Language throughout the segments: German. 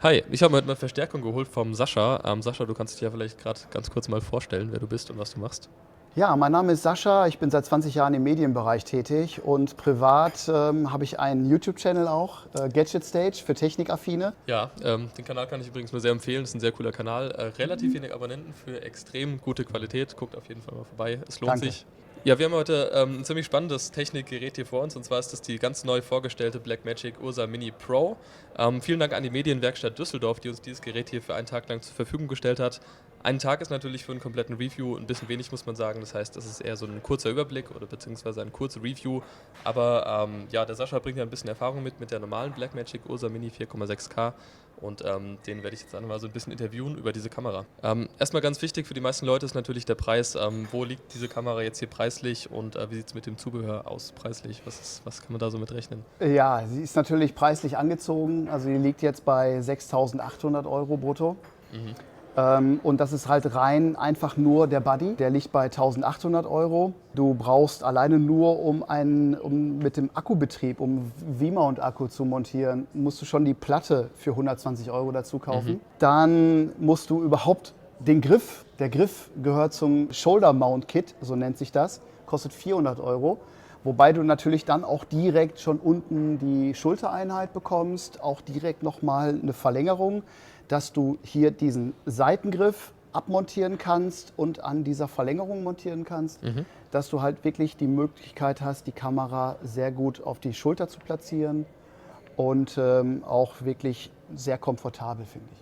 Hi, ich habe mir heute mal Verstärkung geholt vom Sascha. Sascha, du kannst dich ja vielleicht gerade ganz kurz mal vorstellen, wer du bist und was du machst. Ja, mein Name ist Sascha, ich bin seit 20 Jahren im Medienbereich tätig und privat habe ich einen YouTube-Channel auch, Gadget Stage für Technikaffine. Ja, den Kanal kann ich übrigens nur sehr empfehlen. Das ist ein sehr cooler Kanal. Relativ wenig Abonnenten für extrem gute Qualität. Guckt auf jeden Fall mal vorbei. Es lohnt Danke. sich. Ja, wir haben heute ein ziemlich spannendes Technikgerät hier vor uns. Und zwar ist das die ganz neu vorgestellte Blackmagic Ursa Mini Pro. Vielen Dank an die Medienwerkstatt Düsseldorf, die uns dieses Gerät hier für einen Tag lang zur Verfügung gestellt hat. Ein Tag ist natürlich für einen kompletten Review ein bisschen wenig, muss man sagen. Das heißt, das ist eher so ein kurzer Überblick oder beziehungsweise ein kurzes Review. Aber ja, der Sascha bringt ja ein bisschen Erfahrung mit der normalen Blackmagic Ursa Mini 4,6K. Und den werde ich jetzt einmal so ein bisschen interviewen über diese Kamera. Erstmal ganz wichtig für die meisten Leute ist natürlich der Preis. Wo liegt diese Kamera jetzt hier preislich und wie sieht es mit dem Zubehör aus preislich? Was kann man da so mit rechnen? Ja, sie ist natürlich preislich angezogen, also die liegt jetzt bei 6.800 Euro brutto. Und das ist halt rein einfach nur der Body, der liegt bei 1.800 Euro. Du brauchst alleine nur, um mit dem Akkubetrieb, um V-Mount-Akku zu montieren, musst du schon die Platte für 120 Euro dazu kaufen. Dann musst du überhaupt den Griff, der Griff gehört zum Shoulder-Mount-Kit, so nennt sich das, kostet 400 Euro. Wobei du natürlich dann auch direkt schon unten die Schultereinheit bekommst, auch direkt nochmal eine Verlängerung, dass du hier diesen Seitengriff abmontieren kannst und an dieser Verlängerung montieren kannst, dass du halt wirklich die Möglichkeit hast, die Kamera sehr gut auf die Schulter zu platzieren und auch wirklich sehr komfortabel, finde ich.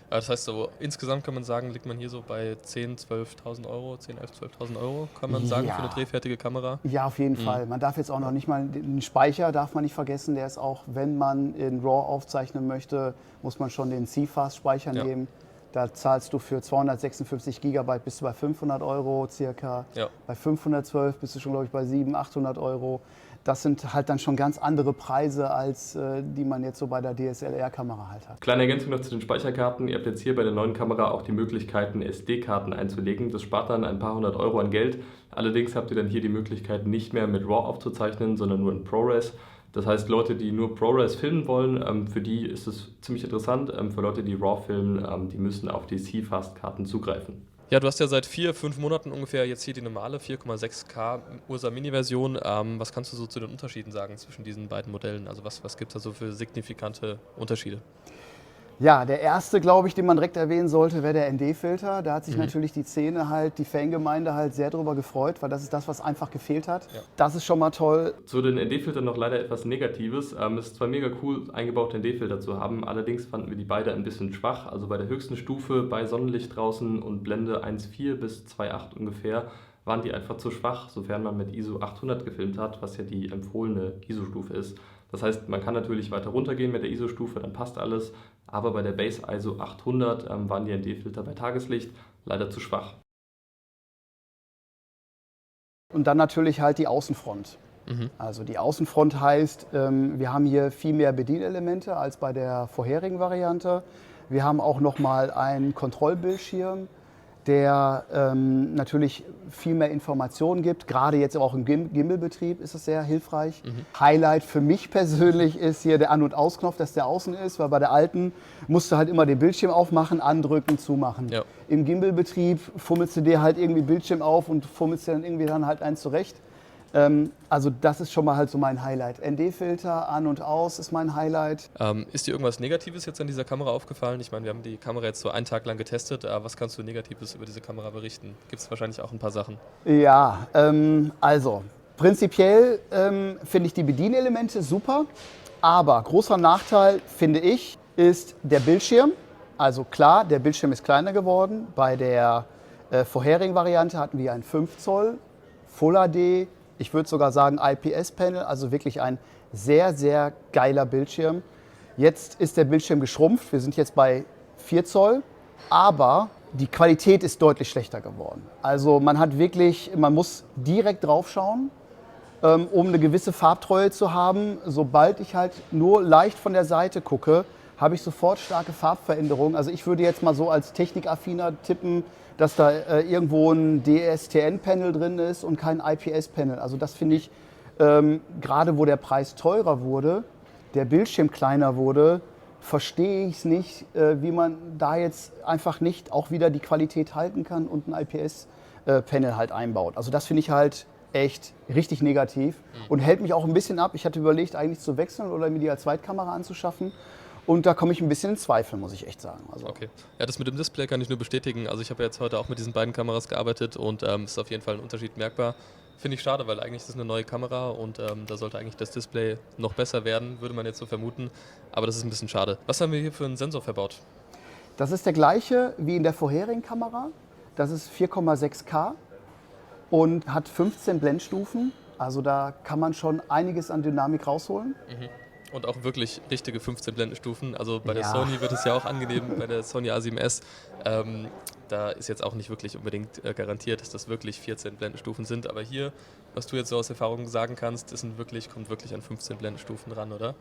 Das heißt, so insgesamt kann man sagen, liegt man hier so bei 10.000, 12.000 Euro, 10.000, 11.000, 12.000 Euro, kann man sagen, für eine Ja. drehfertige Kamera. Ja, auf jeden Fall. Man darf jetzt auch noch nicht mal den Speicher darf man nicht vergessen. Der ist auch, wenn man in RAW aufzeichnen möchte, muss man schon den CFast-Speicher Ja. nehmen. Da zahlst du für 256 Gigabyte bist du bei 500 Euro circa. Ja. Bei 512 bist du schon, glaube ich, bei 700, 800 Euro. Das sind halt dann schon ganz andere Preise, als die man jetzt so bei der DSLR-Kamera halt hat. Kleine Ergänzung noch zu den Speicherkarten. Ihr habt jetzt hier bei der neuen Kamera auch die Möglichkeiten, SD-Karten einzulegen. Das spart dann ein paar hundert Euro an Geld. Allerdings habt ihr dann hier die Möglichkeit, nicht mehr mit RAW aufzuzeichnen, sondern nur in ProRes. Das heißt, Leute, die nur ProRes filmen wollen, für die ist es ziemlich interessant. Für Leute, die RAW filmen, die müssen auf die CFast-Karten zugreifen. Ja, du hast ja seit 4, 5 Monaten ungefähr jetzt hier die normale 4,6K Ursa Mini-Version. Was kannst du so zu den Unterschieden sagen zwischen diesen beiden Modellen? Also was gibt es da so für signifikante Unterschiede? Ja, der erste, glaube ich, den man direkt erwähnen sollte, wäre der ND-Filter. Da hat sich natürlich die Fangemeinde halt sehr drüber gefreut, weil das ist das, was einfach gefehlt hat. Ja. Das ist schon mal toll. Zu den ND-Filtern noch leider etwas Negatives. Es ist zwar mega cool, eingebaute ND-Filter zu haben, allerdings fanden wir die beide ein bisschen schwach. Also bei der höchsten Stufe bei Sonnenlicht draußen und Blende 1,4 bis 2,8 ungefähr waren die einfach zu schwach, sofern man mit ISO 800 gefilmt hat, was ja die empfohlene ISO-Stufe ist. Das heißt, man kann natürlich weiter runtergehen mit der ISO-Stufe, dann passt alles, aber bei der Base ISO 800 waren die ND-Filter bei Tageslicht leider zu schwach. Und dann natürlich halt die Außenfront. Also die Außenfront heißt, wir haben hier viel mehr Bedienelemente als bei der vorherigen Variante. Wir haben auch nochmal einen Kontrollbildschirm, der natürlich viel mehr Informationen gibt. Gerade jetzt auch im Gimbal-Betrieb ist es sehr hilfreich. Highlight für mich persönlich ist hier der An- und Ausknopf, dass der außen ist, weil bei der alten musst du halt immer den Bildschirm aufmachen, andrücken, zumachen. Ja. Im Gimbal-Betrieb fummelst du dir halt irgendwie Bildschirm auf und fummelst dir dann irgendwie dann halt eins zurecht. Also das ist schon mal halt so mein Highlight. ND-Filter an und aus ist mein Highlight. Ist dir irgendwas Negatives jetzt an dieser Kamera aufgefallen? Ich meine, wir haben die Kamera jetzt so einen Tag lang getestet. Was kannst du Negatives über diese Kamera berichten? Gibt es wahrscheinlich auch ein paar Sachen. Ja, also prinzipiell finde ich die Bedienelemente super, aber großer Nachteil, finde ich, ist der Bildschirm. Also klar, der Bildschirm ist kleiner geworden. Bei der vorherigen Variante hatten wir ein 5 Zoll Full HD, ich würde sogar sagen IPS-Panel, also wirklich ein sehr, sehr geiler Bildschirm. Jetzt ist der Bildschirm geschrumpft, wir sind jetzt bei 4 Zoll, aber die Qualität ist deutlich schlechter geworden. Also man muss direkt drauf schauen, um eine gewisse Farbtreue zu haben. Sobald ich halt nur leicht von der Seite gucke, habe ich sofort starke Farbveränderungen. Also ich würde jetzt mal so als Technikaffiner tippen, dass da irgendwo ein DSTN-Panel drin ist und kein IPS-Panel. Also das finde ich, gerade wo der Preis teurer wurde, der Bildschirm kleiner wurde, verstehe ich es nicht, wie man da jetzt einfach nicht auch wieder die Qualität halten kann und ein IPS-Panel halt einbaut. Also das finde ich halt echt richtig negativ und hält mich auch ein bisschen ab. Ich hatte überlegt, eigentlich zu wechseln oder mir die als Zweitkamera anzuschaffen. Und da komme ich ein bisschen in Zweifel, muss ich echt sagen. Also Okay. Ja, das mit dem Display kann ich nur bestätigen. Also ich habe jetzt heute auch mit diesen beiden Kameras gearbeitet und es ist auf jeden Fall ein Unterschied merkbar. Finde ich schade, weil eigentlich ist es eine neue Kamera und da sollte eigentlich das Display noch besser werden, würde man jetzt so vermuten. Aber das ist ein bisschen schade. Was haben wir hier für einen Sensor verbaut? das ist der gleiche wie in der vorherigen Kamera. Das ist 4,6K und hat 15 Blendstufen. Also da kann man schon einiges an Dynamik rausholen. Und auch wirklich richtige 15 Blendenstufen. Also bei der Ja. Sony wird es ja auch angegeben, bei der Sony A7S. Da ist jetzt auch nicht wirklich unbedingt garantiert, dass das wirklich 14 Blendenstufen sind. Aber hier, was du jetzt so aus Erfahrung sagen kannst, kommt wirklich an 15 Blendenstufen ran, oder?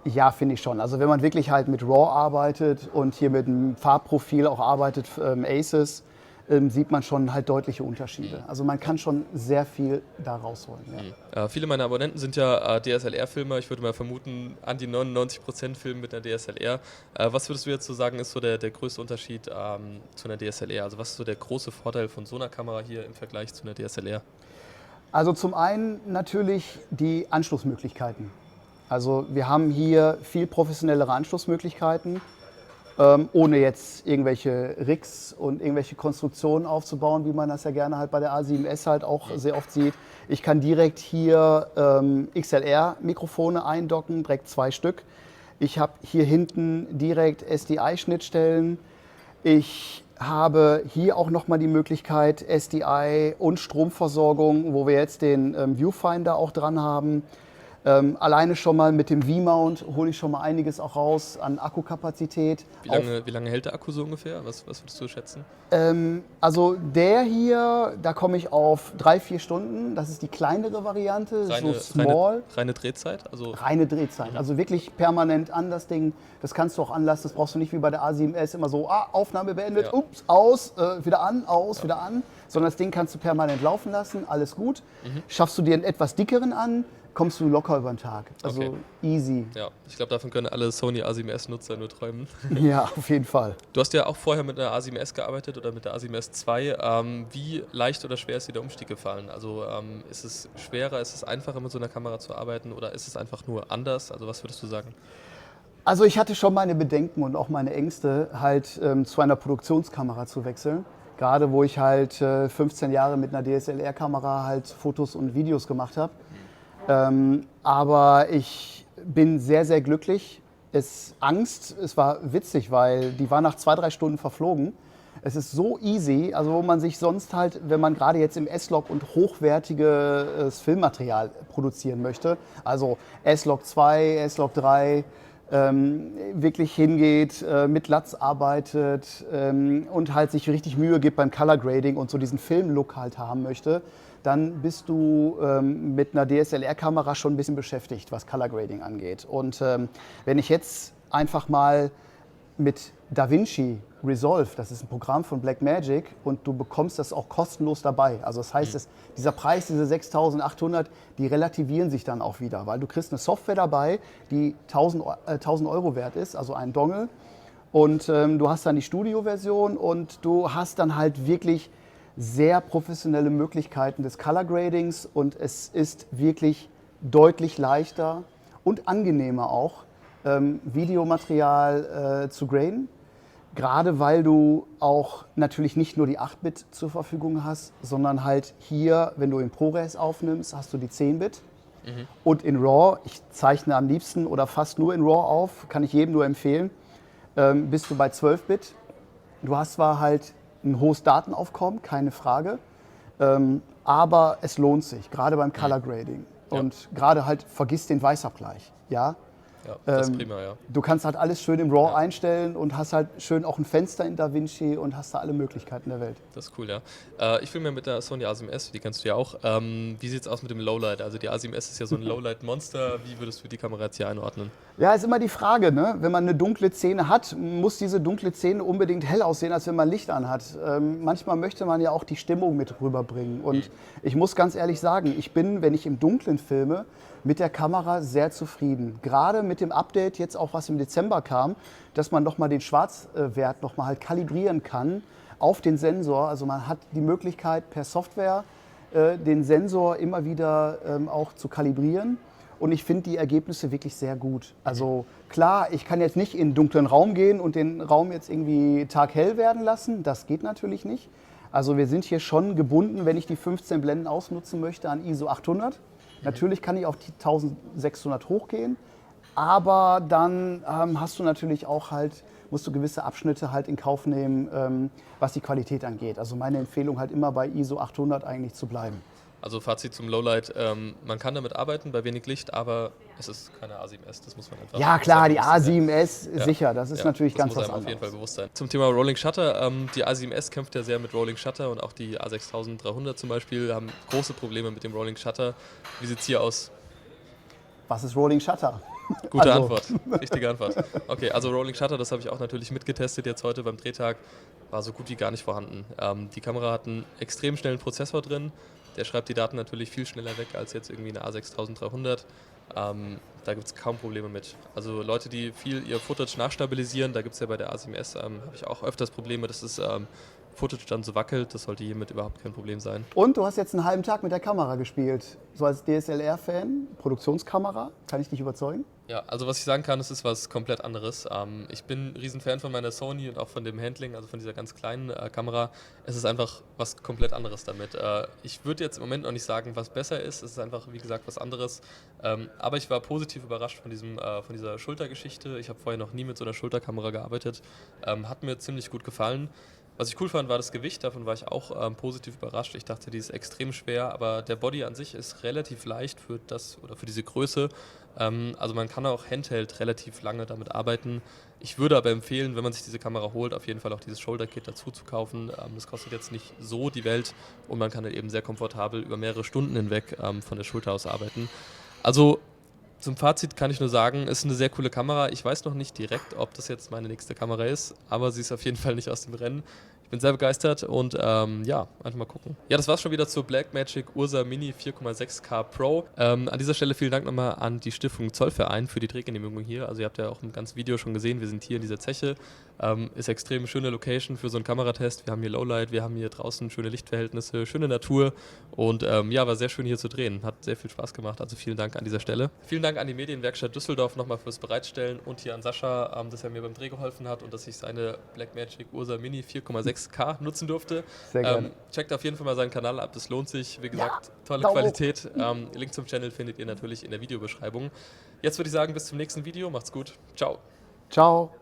Ja, finde ich schon. Also wenn man wirklich halt mit RAW arbeitet und hier mit einem Farbprofil auch arbeitet, ACES, sieht man schon halt deutliche Unterschiede. Also man kann schon sehr viel da rausholen. Ja. Viele meiner Abonnenten sind ja DSLR-Filmer. Ich würde mal vermuten, an die 99% filmen mit einer DSLR. Was würdest du jetzt so sagen, ist so der größte Unterschied zu einer DSLR? Also was ist so der große Vorteil von so einer Kamera hier im Vergleich zu einer DSLR? Also zum einen natürlich die Anschlussmöglichkeiten. Also wir haben hier viel professionellere Anschlussmöglichkeiten, ohne jetzt irgendwelche Rigs und irgendwelche Konstruktionen aufzubauen, wie man das ja gerne halt bei der A7S halt auch sehr oft sieht. Ich kann direkt hier XLR-Mikrofone eindocken, direkt 2 Stück. Ich habe hier hinten direkt SDI-Schnittstellen. Ich habe hier auch nochmal die Möglichkeit SDI und Stromversorgung, wo wir jetzt den Viewfinder auch dran haben. Alleine schon mal mit dem V-Mount hole ich schon mal einiges auch raus an Akkukapazität. Wie lange hält der Akku so ungefähr? Was würdest du schätzen? Also der hier, da komme ich auf 3-4 Stunden. Das ist die kleinere Variante, so small. Reine Drehzeit? Also Reine Drehzeit, also wirklich permanent an das Ding. Das kannst du auch anlassen, das brauchst du nicht wie bei der A7S immer so, Aufnahme beendet, Ja. ups, aus, wieder an, aus, wieder an. Sondern das Ding kannst du permanent laufen lassen, alles gut. Schaffst du dir einen etwas dickeren an, kommst du locker über den Tag. Also Okay. easy. ja, ich glaube, davon können alle Sony A7S-Nutzer nur träumen. Ja, auf jeden Fall. Du hast ja auch vorher mit einer A7S gearbeitet oder mit der A7S II. Wie leicht oder schwer ist dir der Umstieg gefallen? Also ist es schwerer, ist es einfacher mit so einer Kamera zu arbeiten oder ist es einfach nur anders? Also was würdest du sagen? Also ich hatte schon meine Bedenken und auch meine Ängste, halt zu einer Produktionskamera zu wechseln. Gerade wo ich halt 15 Jahre mit einer DSLR-Kamera halt Fotos und Videos gemacht habe. Aber ich bin sehr, sehr glücklich. Es war witzig, weil die war nach 2-3 Stunden verflogen. Es ist so easy, also wo man sich sonst halt, wenn man gerade jetzt im S-Log und hochwertiges Filmmaterial produzieren möchte, also S-Log 2, S-Log 3, wirklich hingeht, mit LUTs arbeitet und halt sich richtig Mühe gibt beim Color Grading und so diesen Film-Look halt haben möchte, dann bist du mit einer DSLR-Kamera schon ein bisschen beschäftigt, was Color Grading angeht. Und wenn ich jetzt einfach mal mit DaVinci Resolve, das ist ein Programm von Blackmagic und du bekommst das auch kostenlos dabei. Also das heißt, dieser Preis, diese 6.800, die relativieren sich dann auch wieder, weil du kriegst eine Software dabei, die 1.000 Euro wert ist, also ein Dongle. Und du hast dann die Studio-Version und du hast dann halt wirklich sehr professionelle Möglichkeiten des Color Gradings und es ist wirklich deutlich leichter und angenehmer auch, Videomaterial zu graden. Gerade weil du auch natürlich nicht nur die 8-Bit zur Verfügung hast, sondern halt hier, wenn du in ProRes aufnimmst, hast du die 10-Bit. Und in RAW, ich zeichne am liebsten oder fast nur in RAW auf, kann ich jedem nur empfehlen, bist du bei 12-Bit. Du hast zwar halt ein hohes Datenaufkommen, keine Frage, aber es lohnt sich, gerade beim Color Grading. Und gerade halt, vergiss den Weißabgleich. Ja? Ja, das ist prima, ja. Du kannst halt alles schön im RAW einstellen und hast halt schön auch ein Fenster in DaVinci und hast da alle Möglichkeiten der Welt. Das ist cool, ja. Ich filme ja mit der Sony A7S, die kennst du ja auch. Wie sieht es aus mit dem Lowlight? Also die A7S ist ja so ein Lowlight-Monster. Wie würdest du die Kamera jetzt hier einordnen? Ja, ist immer die Frage, ne? Wenn man eine dunkle Szene hat, muss diese dunkle Szene unbedingt hell aussehen, als wenn man Licht anhat. Manchmal möchte man ja auch die Stimmung mit rüberbringen. Und ich muss ganz ehrlich sagen, ich bin, wenn ich im Dunklen filme, mit der Kamera sehr zufrieden. Gerade mit dem Update jetzt auch, was im Dezember kam, dass man nochmal den Schwarzwert nochmal halt kalibrieren kann auf den Sensor. Also man hat die Möglichkeit per Software den Sensor immer wieder auch zu kalibrieren. Und ich finde die Ergebnisse wirklich sehr gut. Also klar, ich kann jetzt nicht in einen dunklen Raum gehen und den Raum jetzt irgendwie taghell werden lassen. Das geht natürlich nicht. Also wir sind hier schon gebunden, wenn ich die 15 Blenden ausnutzen möchte, an ISO 800. Natürlich kann ich auf die 1600 hochgehen, aber dann hast du natürlich auch halt, musst du gewisse Abschnitte halt in Kauf nehmen, was die Qualität angeht. Also meine Empfehlung halt immer bei ISO 800 eigentlich zu bleiben. Also Fazit zum Lowlight, man kann damit arbeiten bei wenig Licht, aber es ist keine A7S, das muss man einfach Ja klar, die sagen. A7S, sicher, das ist natürlich ganz was anderes. Das muss einem auf jeden Fall anderes. bewusst sein. Zum Thema Rolling Shutter, die A7S kämpft ja sehr mit Rolling Shutter und auch die A6300 zum Beispiel haben große Probleme mit dem Rolling Shutter. Wie sieht es hier aus? Was ist Rolling Shutter? Gute Antwort, richtige Antwort. Okay, also Rolling Shutter, das habe ich auch natürlich mitgetestet jetzt heute beim Drehtag, war so gut wie gar nicht vorhanden. Die Kamera hat einen extrem schnellen Prozessor drin, der schreibt die Daten natürlich viel schneller weg als jetzt irgendwie eine A6300. Da gibt es kaum Probleme mit. Also Leute, die viel ihr Footage nachstabilisieren, da gibt es ja bei der A7S, habe ich auch öfters Probleme, dass das Footage dann so wackelt, das sollte hiermit überhaupt kein Problem sein. Und du hast jetzt einen halben Tag mit der Kamera gespielt. So als DSLR-Fan, Produktionskamera, kann ich dich überzeugen? Ja, also was ich sagen kann, es ist was komplett anderes. Ich bin ein Riesenfan von meiner Sony und auch von dem Handling, also von dieser ganz kleinen Kamera. Es ist einfach was komplett anderes damit. Ich würde jetzt im Moment noch nicht sagen, was besser ist. Es ist einfach, wie gesagt, was anderes. Aber ich war positiv überrascht von dieser Schultergeschichte. Ich habe vorher noch nie mit so einer Schulterkamera gearbeitet. Hat mir ziemlich gut gefallen. Was ich cool fand, war das Gewicht, davon war ich auch positiv überrascht. Ich dachte, die ist extrem schwer, aber der Body an sich ist relativ leicht für das oder für diese Größe. Also man kann auch Handheld relativ lange damit arbeiten. Ich würde aber empfehlen, wenn man sich diese Kamera holt, auf jeden Fall auch dieses Shoulder-Kit dazu zu kaufen. Das kostet jetzt nicht so die Welt und man kann halt eben sehr komfortabel über mehrere Stunden hinweg von der Schulter aus arbeiten. Also zum Fazit kann ich nur sagen, es ist eine sehr coole Kamera. Ich weiß noch nicht direkt, ob das jetzt meine nächste Kamera ist, aber sie ist auf jeden Fall nicht aus dem Rennen. Ich bin sehr begeistert und ja, einfach mal gucken. Ja, das war's schon wieder zur Blackmagic Ursa Mini 4,6K Pro. An dieser Stelle vielen Dank nochmal an die Stiftung Zollverein für die Drehgenehmigung hier. Also ihr habt ja auch im ganzen Video schon gesehen, wir sind hier in dieser Zeche. Ist extrem schöne Location für so einen Kameratest. Wir haben hier Lowlight, wir haben hier draußen schöne Lichtverhältnisse, schöne Natur und ja, war sehr schön hier zu drehen. Hat sehr viel Spaß gemacht, also vielen Dank an dieser Stelle. Vielen Dank an die Medienwerkstatt Düsseldorf nochmal fürs Bereitstellen und hier an Sascha, dass er mir beim Dreh geholfen hat und dass ich seine Blackmagic Ursa Mini 4,6K nutzen durfte. Sehr gerne. Checkt auf jeden Fall mal seinen Kanal ab, das lohnt sich. Wie gesagt, Ja, tolle Daumen Qualität. Link zum Channel findet ihr natürlich in der Videobeschreibung. Jetzt würde ich sagen, bis zum nächsten Video. Macht's gut. Ciao. Ciao.